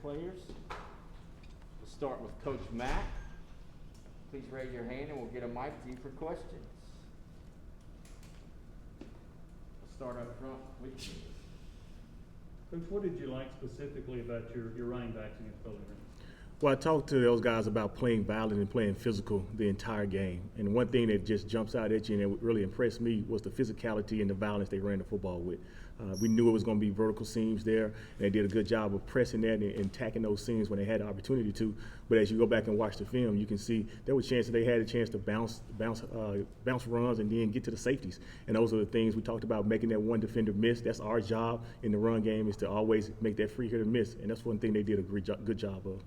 players. We'll start with Coach Mack. Please raise your hand and we'll get a mic to you for questions. We'll start up front with you. Coach, what did you like specifically about your running backs against Bowling Green? Well, I talked to those guys about playing violent and playing physical the entire game. And one thing that just jumps out at you and it really impressed me was the physicality and the violence they ran the football with. We knew it was going to be vertical seams there, and they did a good job of pressing that and attacking those seams when they had the opportunity to. But as you go back and watch the film, you can see there were chances they had a chance to bounce runs and then get to the safeties. And those are the things we talked about, making that one defender miss. That's our job in the run game, is to always make that free hitter miss. And that's one thing they did a good job of.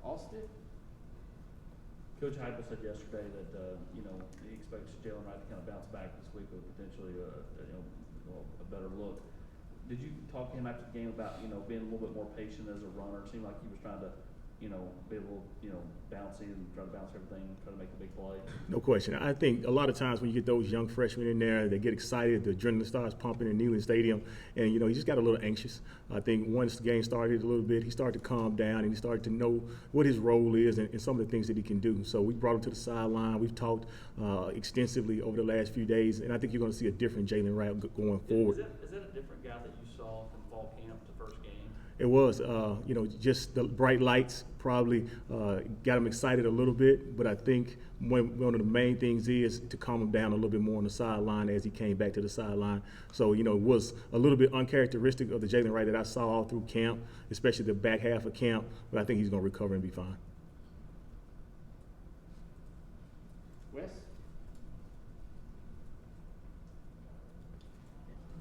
Austin? Coach Heupel said yesterday that he expects Jalen Wright to kind of bounce back this week with potentially a better look. Did you talk to him after the game about being a little bit more patient as a runner? It seemed like he was trying to be a little bouncy and try to bounce everything, try to make the big play. No question. I think a lot of times when you get those young freshmen in there, they get excited, the adrenaline starts pumping in Neyland Stadium, and he just got a little anxious. I think once the game started a little bit, he started to calm down and he started to know what his role is and some of the things that he can do. So we brought him to the sideline. We've talked extensively over the last few days, and I think you're going to see a different Jalen Wright going forward. Is that a different guy that you saw from fall camp to first game? It was, just the bright lights probably got him excited a little bit, but I think one of the main things is to calm him down a little bit more on the sideline as he came back to the sideline. So, it was a little bit uncharacteristic of the Jalen Wright that I saw all through camp, especially the back half of camp, but I think he's going to recover and be fine. Wes?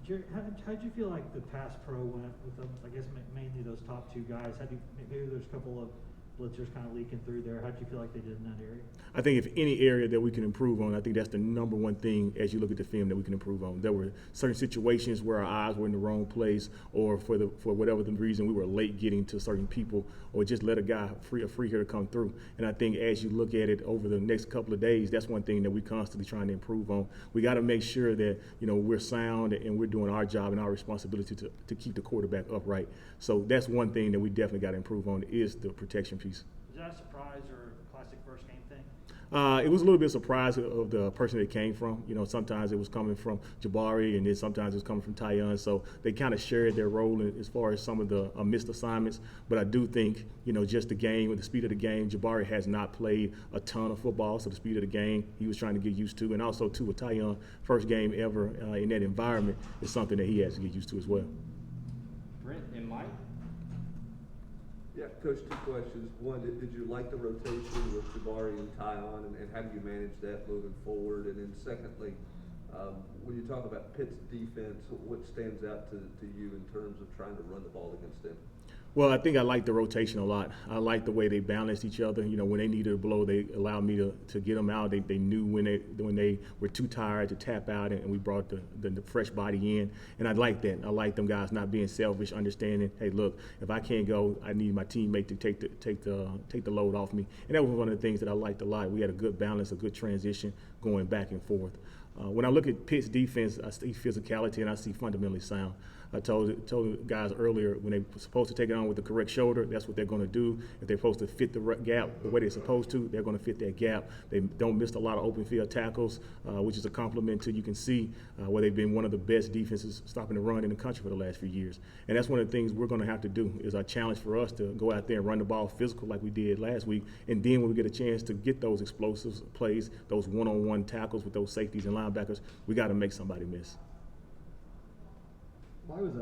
Jerry, how did you feel like the pass pro went with them? I guess mainly those top two guys. Maybe there's a couple of blitzers kind of leaking through there. How did you feel like they did in that area? I think if any area that we can improve on, I think that's the number one thing as you look at the film that we can improve on. There were certain situations where our eyes were in the wrong place, or for whatever the reason we were late getting to certain people, or just let a free hitter come through. And I think as you look at it over the next couple of days, that's one thing that we constantly trying to improve on. We got to make sure that we're sound and we're doing our job and our responsibility to keep the quarterback upright. So that's one thing that we definitely got to improve on, is the protection piece. Is that a surprise or a classic first game thing? It was a little bit surprised of the person it came from. Sometimes it was coming from Jabari, and then sometimes it was coming from Tyon. So they kind of shared their role as far as some of the missed assignments. But I do think, just the game, with the speed of the game, Jabari has not played a ton of football, so the speed of the game he was trying to get used to. And also, too, with Tyon, first game ever in that environment is something that he has to get used to as well. Brent and Mike? Yeah, Coach, two questions. One, did you like the rotation with Jabari and Tyon, and how do you manage that moving forward? And then secondly, when you talk about Pitt's defense, what stands out to you in terms of trying to run the ball against them? Well, I think I like the rotation a lot. I like the way they balanced each other. When they needed a blow, they allowed me to get them out. They knew when they were too tired to tap out, and we brought the fresh body in. And I like that. I like them guys not being selfish, understanding, hey, look, if I can't go, I need my teammate to take the load off me. And that was one of the things that I liked a lot. We had a good balance, a good transition going back and forth. When I look at Pitt's defense, I see physicality and I see fundamentally sound. I told the guys earlier, when they're supposed to take it on with the correct shoulder, that's what they're going to do. If they're supposed to fit the gap the way they're supposed to, they're going to fit that gap. They don't miss a lot of open field tackles, which is a compliment to, you can see where they've been one of the best defenses stopping the run in the country for the last few years. And that's one of the things we're going to have to do, is our challenge for us to go out there and run the ball physical like we did last week. And then when we get a chance to get those explosive plays, those one-on-one tackles with those safeties and linebackers, we got to make somebody miss. Why was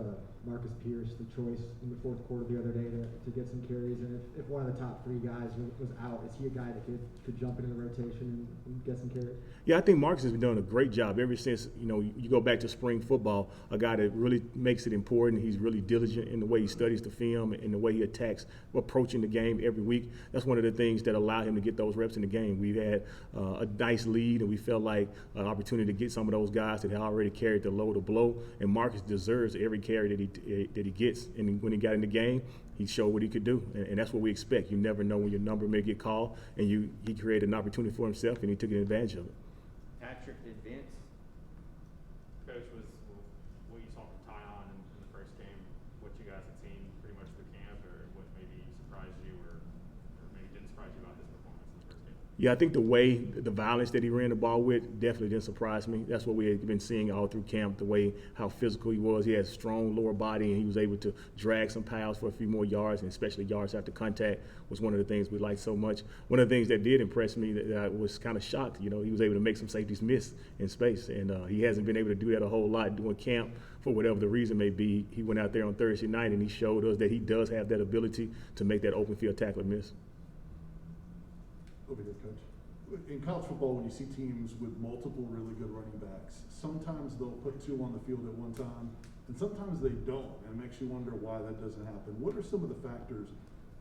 Marcus Pierce the choice in the fourth quarter the other day to get some carries? And if one of the top three guys was out, is he a guy that could jump into the rotation and get some carries? Yeah, I think Marcus has been doing a great job ever since, you go back to spring football, a guy that really makes it important. He's really diligent in the way he studies the film and the way he attacks, approaching the game every week. That's one of the things that allowed him to get those reps in the game. We've had a nice lead, and we felt like an opportunity to get some of those guys that had already carried the load of blow, and Marcus deserves every carry that he gets. And when he got in the game, he showed what he could do, and that's what we expect. You never know when your number may get called, and he created an opportunity for himself, and he took advantage of it. Patrick and Vince? Coach, was what you saw from Tyon in the first game what you guys had seen pretty much through camp, or what Yeah, I think the way, the violence that he ran the ball with definitely didn't surprise me. That's what we had been seeing all through camp, the way how physical he was. He had a strong lower body, and he was able to drag some piles for a few more yards, and especially yards after contact was one of the things we liked so much. One of the things that did impress me that I was kind of shocked, he was able to make some safeties miss in space, and he hasn't been able to do that a whole lot during camp for whatever the reason may be. He went out there on Thursday night, and he showed us that he does have that ability to make that open field tackler miss. Over here, Coach. In college football, when you see teams with multiple really good running backs, sometimes they'll put two on the field at one time, and sometimes they don't, and it makes you wonder why that doesn't happen. What are some of the factors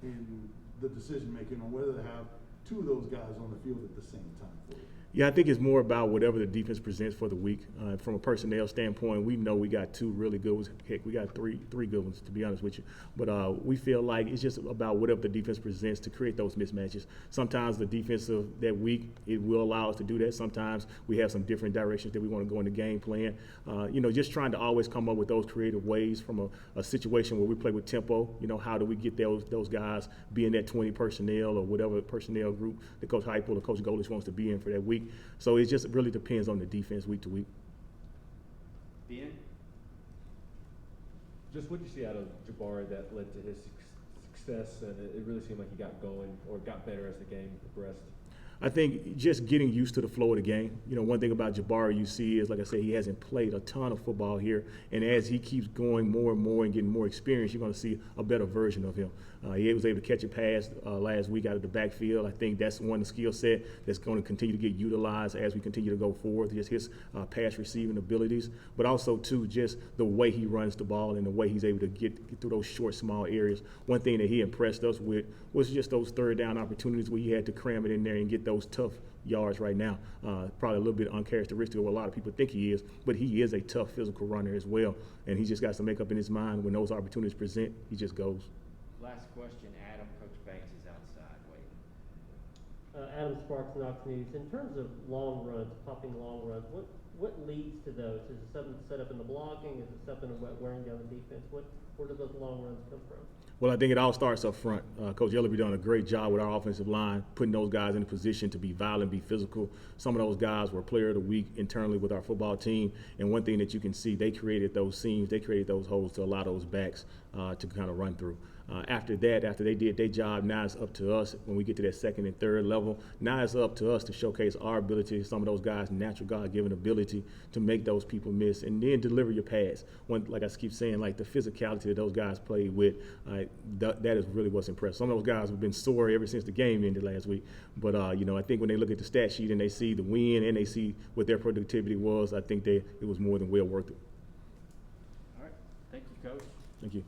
in the decision-making on whether to have two of those guys on the field at the same time for you? Yeah, I think it's more about whatever the defense presents for the week. From a personnel standpoint, we know we got two really good ones. Heck, we got three good ones, to be honest with you. But we feel like it's just about whatever the defense presents to create those mismatches. Sometimes the defense of that week, it will allow us to do that. Sometimes we have some different directions that we want to go in the game plan. Just trying to always come up with those creative ways from a situation where we play with tempo. How do we get those guys be in that 20 personnel or whatever personnel group that Coach Heupel or Coach Golish wants to be in for that week. So it just really depends on the defense week to week. Ben? Just what you see out of Jabari that led to his success, and it really seemed like he got going or got better as the game progressed. I think just getting used to the flow of the game. One thing about Jabari you see is, like I said, he hasn't played a ton of football here. And as he keeps going more and more and getting more experience, you're going to see a better version of him. He was able to catch a pass last week out of the backfield. I think that's one skill set that's going to continue to get utilized as we continue to go forward, just his pass receiving abilities. But also, too, just the way he runs the ball and the way he's able to get through those short, small areas. One thing that he impressed us with was just those third down opportunities where he had to cram it in there and get those tough yards right now. Probably a little bit uncharacteristic of what a lot of people think he is, but he is a tough physical runner as well. And he just got to make up in his mind when those opportunities present, he just goes. Last question, Adam. Coach Banks is outside waiting. Adam Sparks, Knox News. In terms of long runs, popping long runs, what leads to those? Is it something set up in the blocking? Is it something wearing down the defense? Where do those long runs come from? Well, I think it all starts up front. Coach Ellerby done a great job with our offensive line, putting those guys in a position to be violent, be physical. Some of those guys were player of the week internally with our football team. And one thing that you can see, they created those seams, they created those holes to allow those backs to kind of run through. After they did their job, now it's up to us when we get to that second and third level. Now it's up to us to showcase our ability, some of those guys' natural God-given ability to make those people miss and then deliver your pass. Like I keep saying, like the physicality that those guys played with, that is really what's impressive. Some of those guys have been sore ever since the game ended last week. But, I think when they look at the stat sheet and they see the win and they see what their productivity was, I think it was more than well worth it. All right. Thank you, Coach. Thank you.